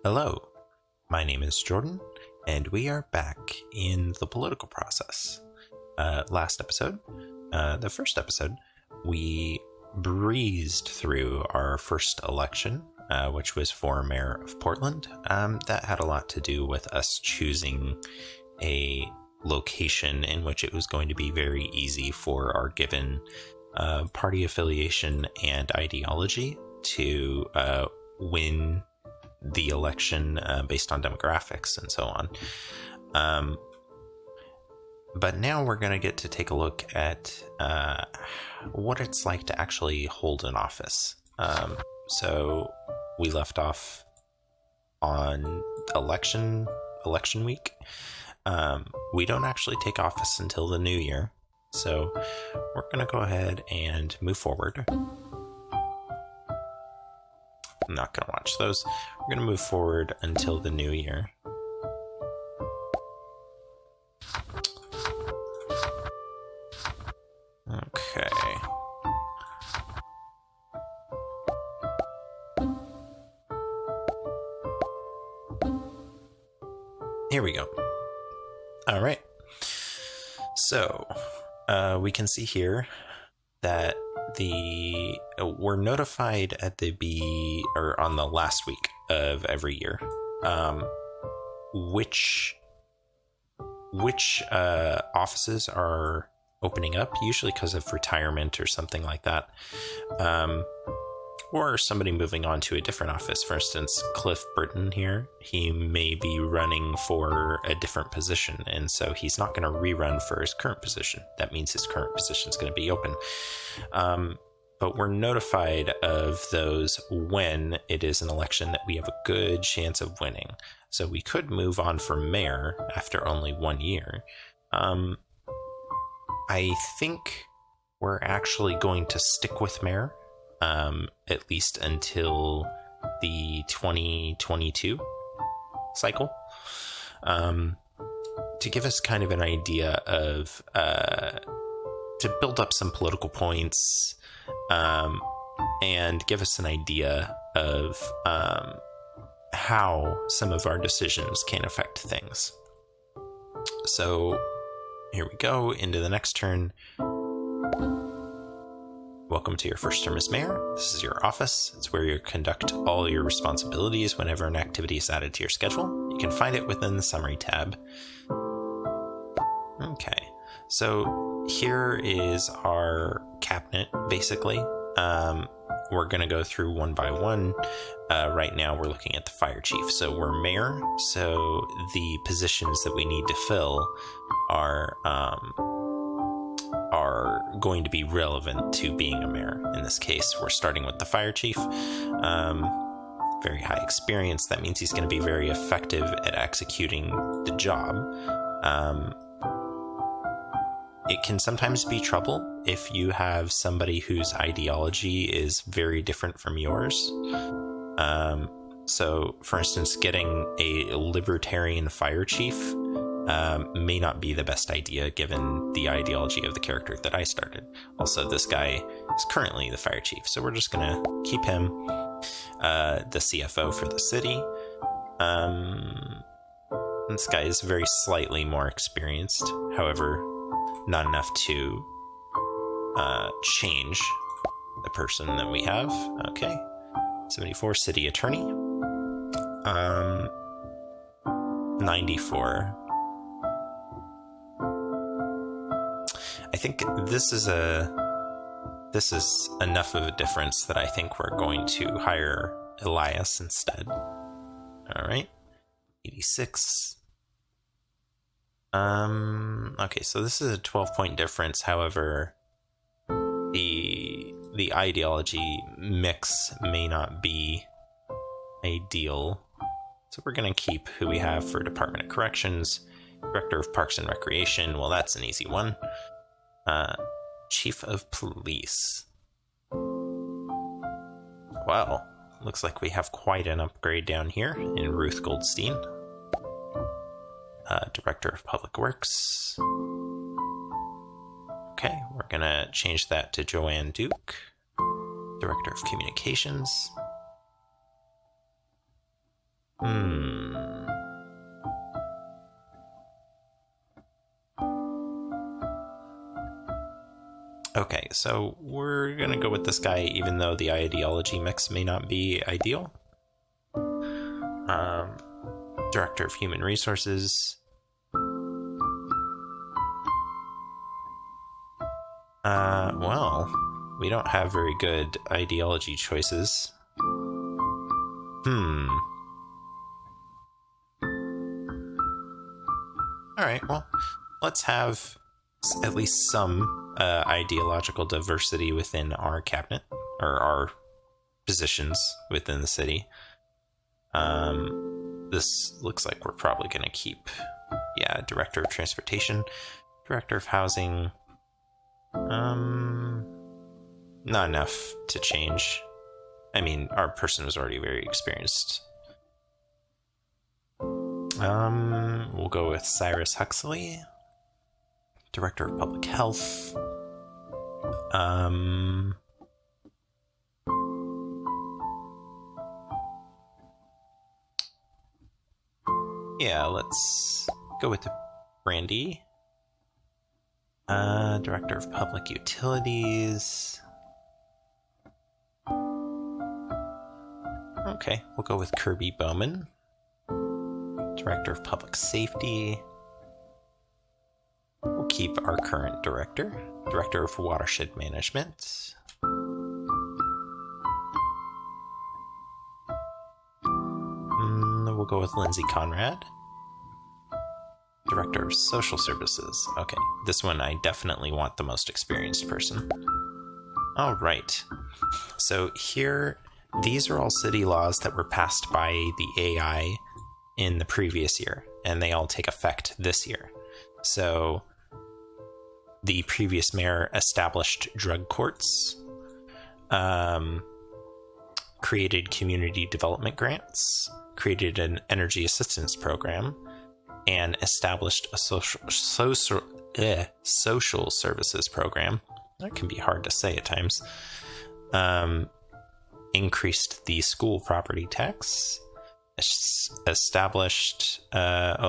Hello, my name is Jordan, and we are back in the political process. Last episode, the first episode, we breezed through our first election, which was for mayor of Portland. That had a lot to do with us choosing a location in which it was going to be very easy for our given party affiliation and ideology to win the election based on demographics and so on. But now we're going to get to take a look at what it's like to actually hold an office. So we left off on election week. We don't actually take office until the new year. So we're going to go ahead and move forward. I'm not going to watch those. We're going to move forward until the new year. Okay. Here we go. All right. So, we can see here that we're notified at on the last week of every year, which offices are opening up, usually because of retirement or something like that, or somebody moving on to a different office. For instance, Cliff Burton here, he may be running for a different position, and so he's not going to rerun for his current position. That means his current position is going to be open. But we're notified of those when it is an election that we have a good chance of winning. So we could move on for mayor after only 1 year. I think we're actually going to stick with mayor, at least until the 2022 cycle, to give us kind of an idea of, to build up some political points, and give us an idea of how some of our decisions can affect things. So here we go into the next turn. Welcome to your first term as mayor. This is your office. It's where you conduct all your responsibilities whenever an activity is added to your schedule. You can find it within the summary tab. Okay, so here is our cabinet, basically. We're going to go through one by one. Right now we're looking at the fire chief. So we're mayor, so the positions that we need to fill are going to be relevant to being a mayor. In this case, we're starting with the fire chief. Very high experience. That means he's going to be very effective at executing the job. It can sometimes be trouble if you have somebody whose ideology is very different from yours. So, for instance, getting a libertarian fire chief may not be the best idea given the ideology of the character that I started. Also, this guy is currently the fire chief, so we're just going to keep him the CFO for the city. This guy is very slightly more experienced, however, not enough to change the person that we have. Okay. 74, city attorney. 94. I think this is enough of a difference that I think we're going to hire Elias instead. All right. 86. Okay, so this is a 12-point difference. However, the ideology mix may not be ideal. So we're going to keep who we have for Department of Corrections, Director of Parks and Recreation. Well, that's an easy one. Chief of Police. Well, looks like we have quite an upgrade down here in Ruth Goldstein. Director of Public Works. Okay, we're going to change that to Joanne Duke, Director of Communications. Okay, so we're gonna go with this guy, even though the ideology mix may not be ideal. Director of Human Resources. Well, we don't have very good ideology choices. Alright, well, let's have at least some ideological diversity within our cabinet, or our positions within the city. This looks like we're probably going to keep, Director of Transportation, Director of Housing. Not enough to change. I mean, our person was already very experienced. We'll go with Cyrus Huxley, Director of Public Health. Let's go with Brandy, Director of Public Utilities. Okay, we'll go with Kirby Bowman, Director of Public Safety. We'll keep our current Director of Watershed Management. We'll go with Lindsay Conrad, Director of Social Services. Okay, this one I definitely want the most experienced person. All right, so here, these are all city laws that were passed by the AI in the previous year, and they all take effect this year. So the previous mayor established drug courts, created community development grants, created an energy assistance program, and established a social services program. That can be hard to say at times. Increased the school property tax, established,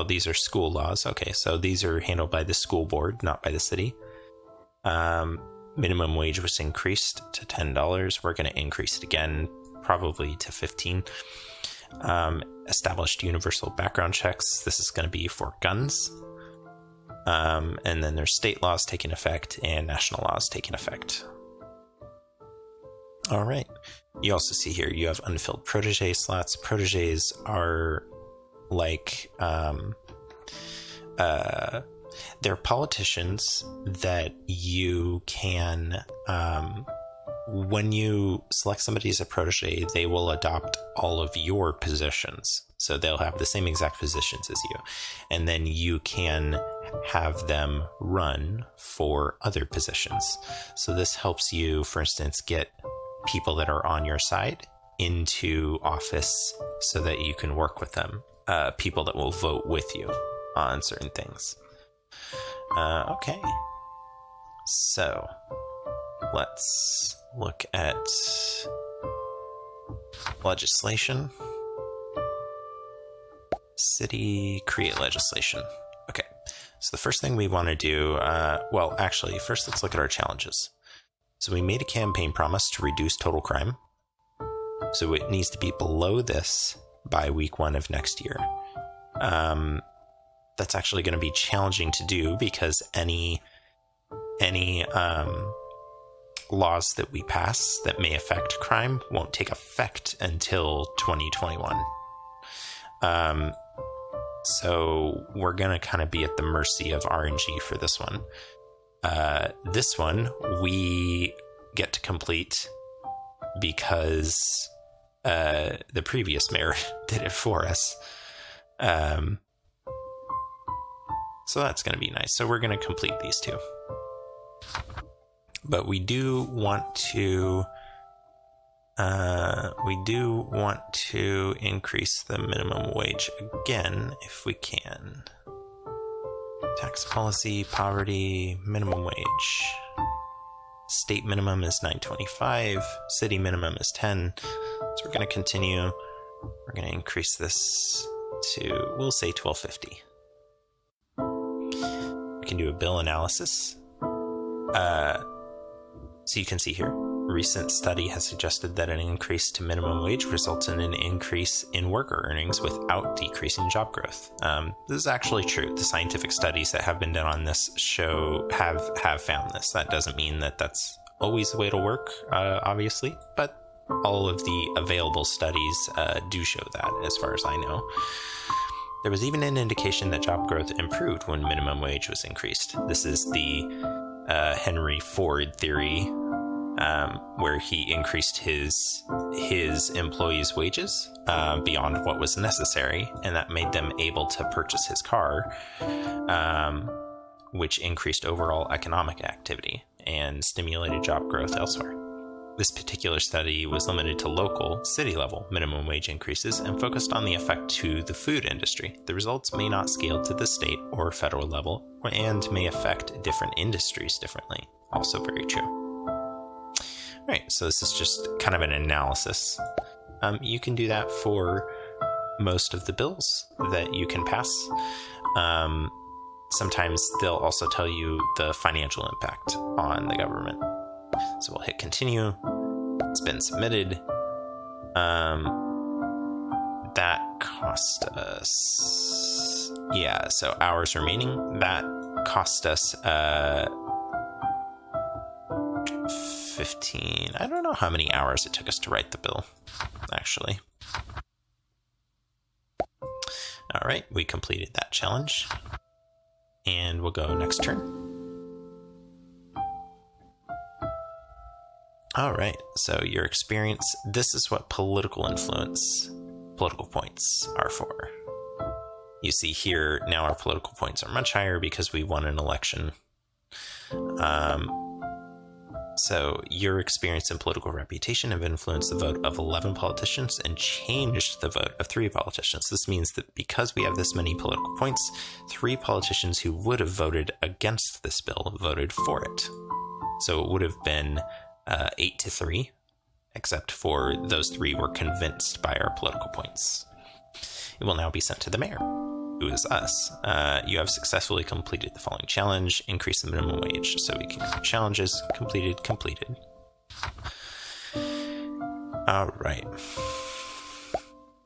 these are school laws. Okay, so these are handled by the school board, not by the city. Minimum wage was increased to $10. We're going to increase it again, probably to $15. Established universal background checks. This is going to be for guns. And then there's state laws taking effect and national laws taking effect. All right. You also see here you have unfilled protege slots. Proteges are like they're politicians that you can when you select somebody as a protege, they will adopt all of your positions. So they'll have the same exact positions as you. And then you can have them run for other positions. So this helps you, for instance, get people that are on your side into office so that you can work with them. People that will vote with you on certain things. Okay. So let's look at legislation. City create legislation. Okay. So the first thing we want to do, first let's look at our challenges. So we made a campaign promise to reduce total crime. So it needs to be below this by week 1 of next year. That's actually going to be challenging to do because any laws that we pass that may affect crime won't take effect until 2021. So we're going to kind of be at the mercy of RNG for this one. This one we get to complete because the previous mayor did it for us. So that's going to be nice. So we're going to complete these two. But we do want to increase the minimum wage again if we can. Tax policy, poverty, minimum wage. State minimum is $9.25. City minimum is $10. So we're going to continue. We're going to increase this to, we'll say 1250. We can do a bill analysis. So you can see here, a recent study has suggested that an increase to minimum wage results in an increase in worker earnings without decreasing job growth. This is actually true. The scientific studies that have been done on this show have found this. That doesn't mean that that's always the way to work, obviously, but all of the available studies do show that, as far as I know. There was even an indication that job growth improved when minimum wage was increased. This is the Henry Ford theory, where he increased his employees' wages beyond what was necessary, and that made them able to purchase his car, which increased overall economic activity and stimulated job growth elsewhere. This particular study was limited to local, city-level minimum wage increases and focused on the effect to the food industry. The results may not scale to the state or federal level and may affect different industries differently. Also very true. All right, so this is just kind of an analysis. You can do that for most of the bills that you can pass. Sometimes they'll also tell you the financial impact on the government. So we'll hit continue. It's been submitted. That cost us, so hours remaining. That cost us 15. I don't know how many hours it took us to write the bill, actually. All right, we completed that challenge. And we'll go next turn. All right, so your experience, this is what political points are for. You see here, now our political points are much higher because we won an election. So your experience and political reputation have influenced the vote of 11 politicians and changed the vote of 3 politicians. This means that because we have this many political points, 3 politicians who would have voted against this bill voted for it. So it would have been 8-3, except for those 3 were convinced by our political points. It will now be sent to the mayor, who is us. You have successfully completed the following challenge: increase the minimum wage. So we can go challenges, completed. All right.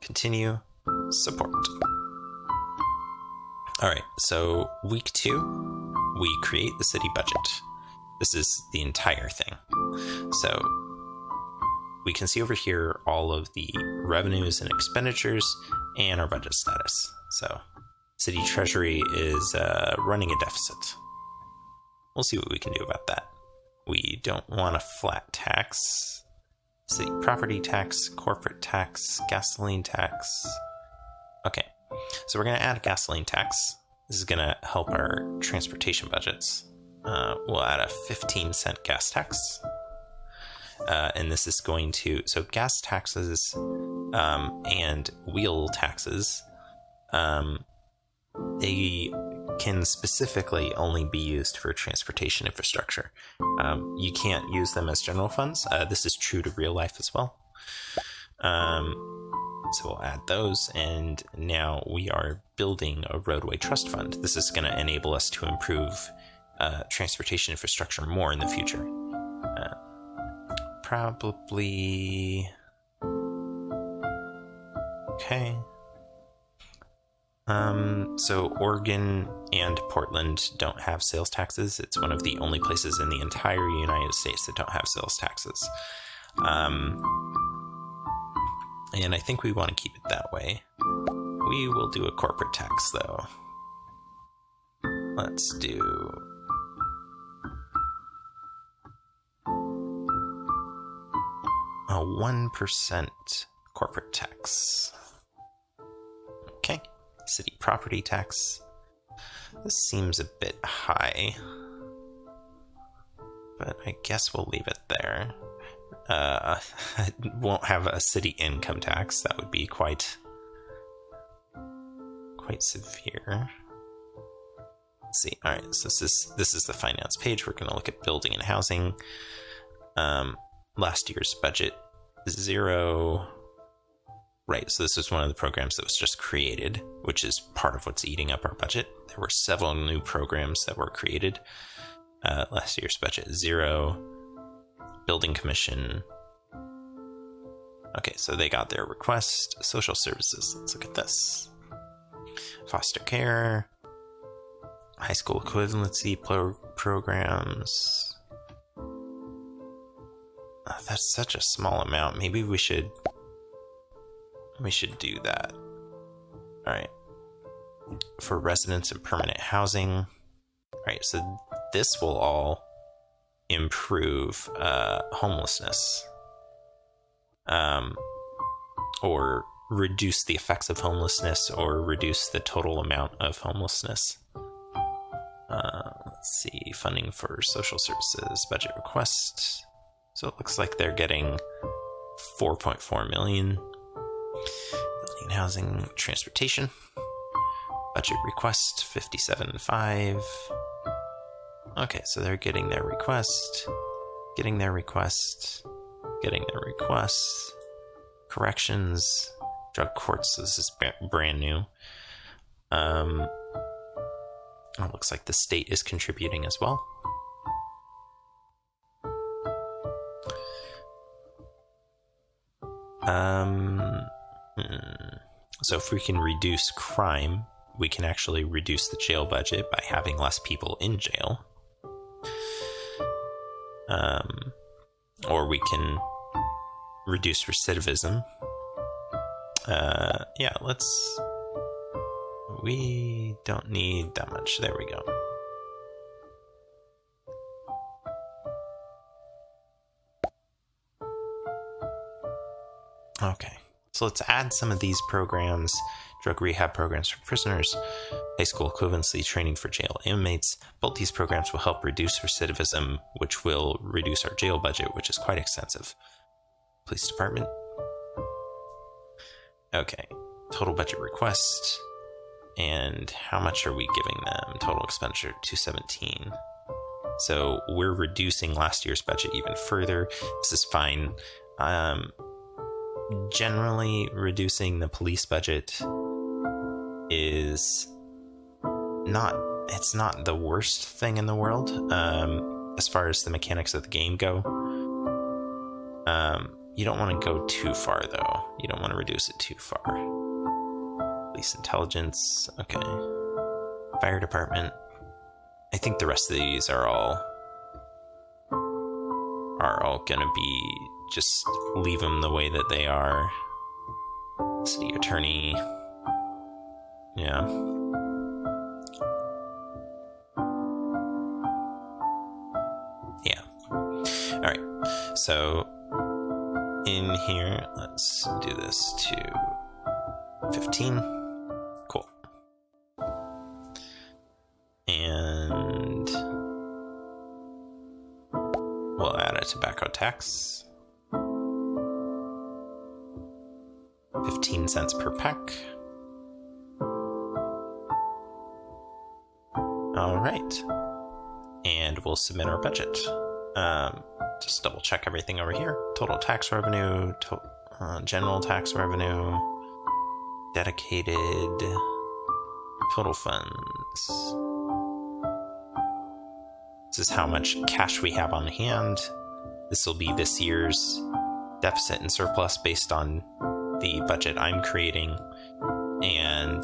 Continue, support. All right, so week 2, we create the city budget. This is the entire thing. So we can see over here all of the revenues and expenditures and our budget status. So city treasury is running a deficit. We'll see what we can do about that. We don't want a flat tax. City property tax, corporate tax, gasoline tax. Okay, so we're going to add a gasoline tax. This is going to help our transportation budgets. We'll add a 15-cent gas tax. And this is going to, so gas taxes and wheel taxes, they can specifically only be used for transportation infrastructure. You can't use them as general funds. This is true to real life as well. So we'll add those, and now we are building a roadway trust fund. This is going to enable us to improve transportation infrastructure more in the future. Probably. Okay. So Oregon and Portland don't have sales taxes. It's one of the only places in the entire United States that don't have sales taxes. And I think we want to keep it that way. We will do a corporate tax, though. Let's do a 1% corporate tax. Okay. City property tax. This seems a bit high, but I guess we'll leave it there. Won't have a city income tax. That would be quite severe. Let's see. All right, so this is the finance page. We're going to look at building and housing. Last year's budget, 0. right, so this is one of the programs that was just created, which is part of what's eating up our budget. There were several new programs that were created. Last year's budget, 0. Building commission. Okay, so they got their request. Social services, let's look at this. Foster care. High school equivalency programs. That's such a small amount. Maybe we should do that. All right. For residents and permanent housing. All right, so this will all improve homelessness. Or reduce the effects of homelessness, or reduce the total amount of homelessness. Let's see, funding for social services, budget request. So it looks like they're getting 4.4 million. Building, housing, transportation. Budget request, 57.5. Okay, so they're getting their request, getting their request, getting their request. Corrections, drug courts, this is brand new. It looks like the state is contributing as well. So if we can reduce crime, we can actually reduce the jail budget by having less people in jail. Or we can reduce recidivism. Yeah, we don't need that much. There we go. Okay, so let's add some of these programs. Drug rehab programs for prisoners, high school equivalency training for jail inmates. Both these programs will help reduce recidivism, which will reduce our jail budget, which is quite extensive. Police department. Okay, total budget request. And how much are we giving them? Total expenditure, 217. So we're reducing last year's budget even further. This is fine. Generally, reducing the police budget is not the worst thing in the world. As far as the mechanics of the game go. You don't want to go too far, though. You don't want to reduce it too far. Police intelligence. Okay. Fire department. I think the rest of these are all gonna be, just leave them the way that they are. City attorney. Yeah. Yeah. All right. So in here, let's do this to 15. Cool. And we'll add a tobacco tax. 15 cents per pack. All right. And we'll submit our budget. Just double check everything over here. Total tax revenue, general tax revenue, dedicated, total funds. This is how much cash we have on hand. This will be this year's deficit and surplus based on the budget I'm creating and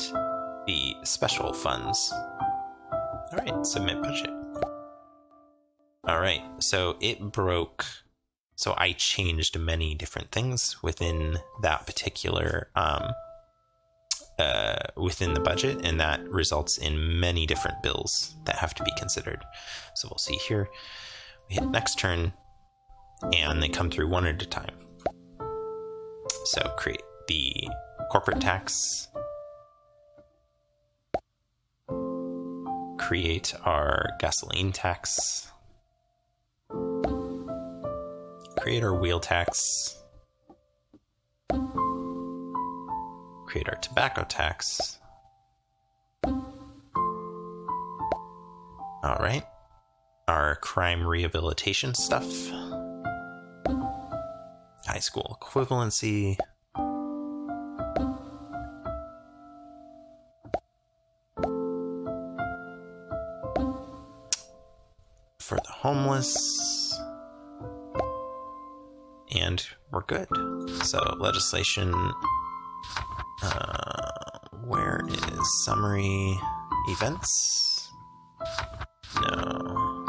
the special funds. All right, submit budget. All right, so it broke. So I changed many different things within that particular, within the budget, and that results in many different bills that have to be considered. So we'll see here. We hit next turn, and they come through one at a time. So create the corporate tax. Create our gasoline tax. Create our wheel tax. Create our tobacco tax. All right. Our crime rehabilitation stuff. High school equivalency. for the homeless. And we're good. So legislation, where is summary events? No.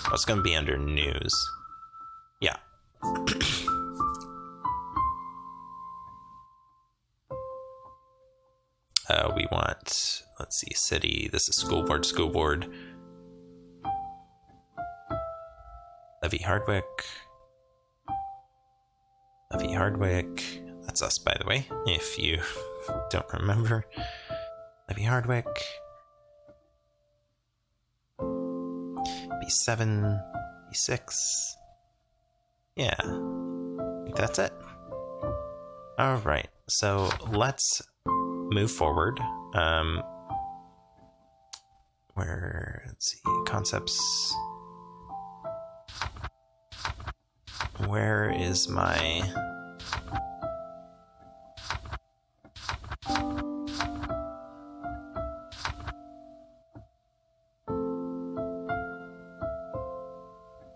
Oh, it's going to be under news. Yeah. We want, let's see, city. This is school board, school board. Levy Hardwick. Levy Hardwick. That's us, by the way, if you don't remember. Levy Hardwick. B7. B6. Yeah. I think that's it. Alright, so let's move forward. Let's see, concepts. Where is my...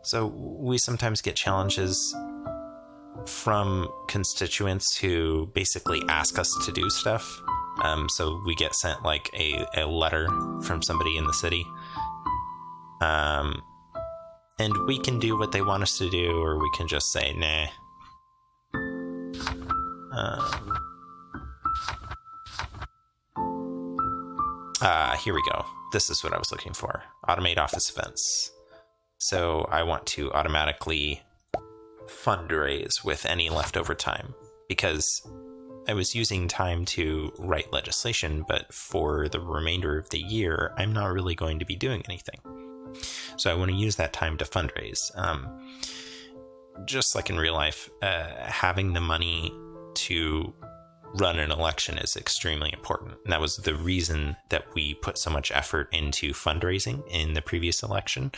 So we sometimes get challenges from constituents who basically ask us to do stuff. So we get sent like a letter from somebody in the city. And we can do what they want us to do, or we can just say, nah. Here we go. This is what I was looking for. Automate office events. So I want to automatically fundraise with any leftover time, because I was using time to write legislation, but for the remainder of the year, I'm not really going to be doing anything. So I want to use that time to fundraise. Just like in real life, having the money to run an election is extremely important. And that was the reason that we put so much effort into fundraising in the previous election.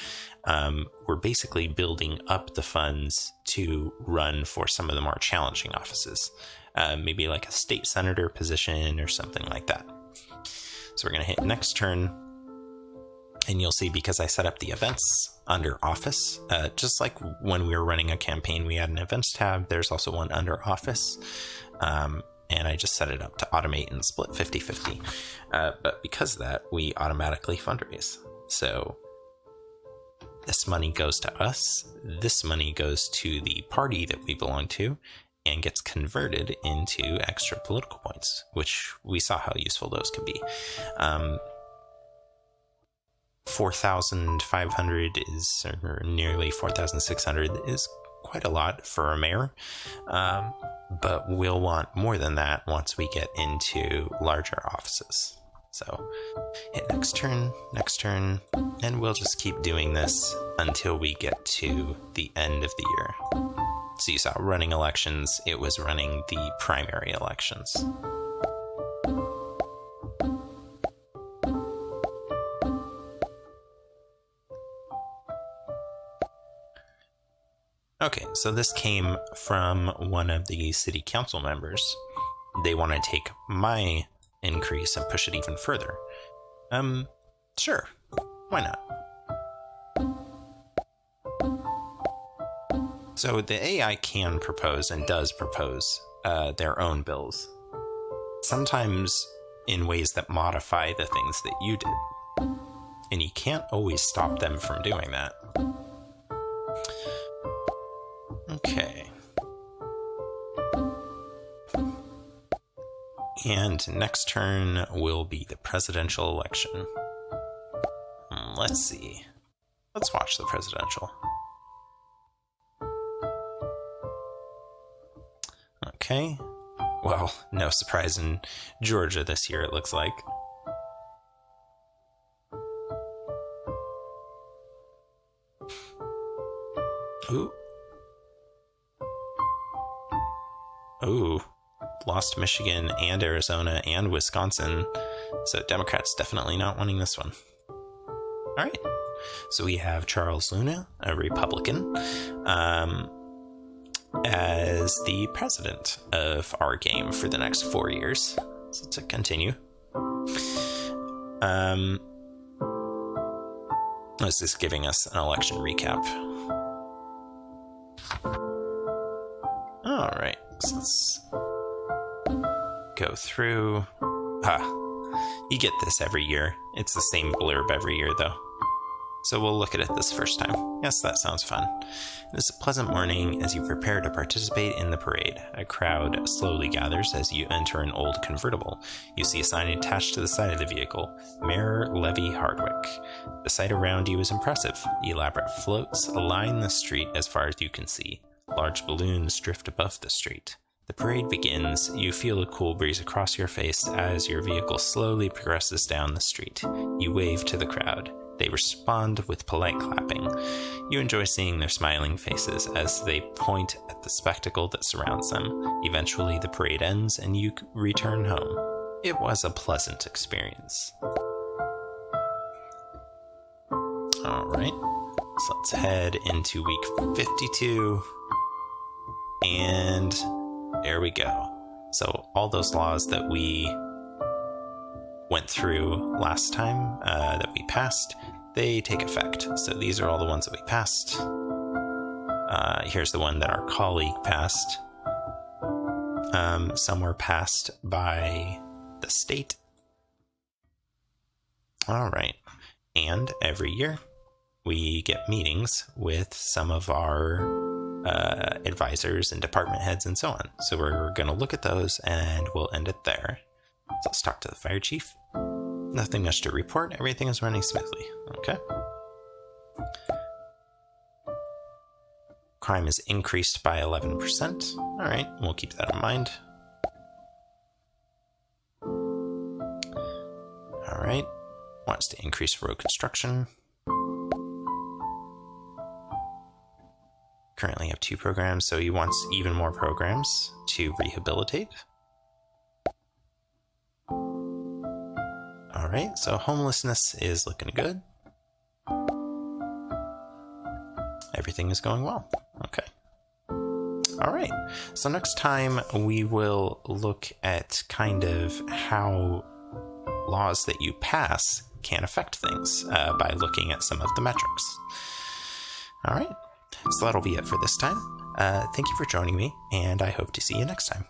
We're basically building up the funds to run for some of the more challenging offices, maybe like a state senator position or something like that. So we're going to hit next turn. And you'll see, because I set up the events under office, just like when we were running a campaign, we had an events tab. There's also one under office. And I just set it up to automate and split 50-50. But because of that, we automatically fundraise. So this money goes to us. This money goes to the party that we belong to and gets converted into extra political points, which we saw how useful those can be. 4,500 is, or nearly 4,600 is quite a lot for a mayor. But we'll want more than that once we get into larger offices. So hit next turn, and we'll just keep doing this until we get to the end of the year. So you saw running elections, it was running the primary elections. Okay, so this came from one of the city council members. They want to take my increase and push it even further. Sure. Why not? So the AI can propose and does propose their own bills. Sometimes in ways that modify the things that you did. And you can't always stop them from doing that. Okay. And next turn will be the presidential election. Let's see. Let's watch the presidential. Okay. Well, no surprise in Georgia this year, it looks like. Ooh, lost Michigan and Arizona and Wisconsin. So Democrats definitely not winning this one. All right. So we have Charles Luna, a Republican, as the president of our game for the next 4 years. So to continue. This is giving us an election recap. All right, so let's go through. You get this every year. It's the same blurb every year, though. So we'll look at it this first time. Yes, that sounds fun. It is a pleasant morning as you prepare to participate in the parade. A crowd slowly gathers as you enter an old convertible. You see a sign attached to the side of the vehicle, Mayor Levy Hardwick. The sight around you is impressive. Elaborate floats line the street as far as you can see. Large balloons drift above the street. The parade begins. You feel a cool breeze across your face as your vehicle slowly progresses down the street. You wave to the crowd. They respond with polite clapping. You enjoy seeing their smiling faces as they point at the spectacle that surrounds them. Eventually, the parade ends and you return home. It was a pleasant experience. All right, so let's head into week 52. And there we go. So all those laws that we went through last time that we passed, they take effect. So these are all the ones that we passed. Here's the one that our colleague passed. Some were passed by the state. All right. And every year we get meetings with some of our advisors and department heads and so on. So we're going to look at those and we'll end it there. So let's talk to the fire chief. Nothing much to report. Everything is running smoothly. Okay. Crime is increased by 11%. All right, we'll keep that in mind. All right. Wants to increase road construction. Currently have 2 programs, so he wants even more programs to rehabilitate. All right, so homelessness is looking good. Everything is going well. Okay. All right, so next time we will look at kind of how laws that you pass can affect things by looking at some of the metrics. All right, so that'll be it for this time. Thank you for joining me, and I hope to see you next time.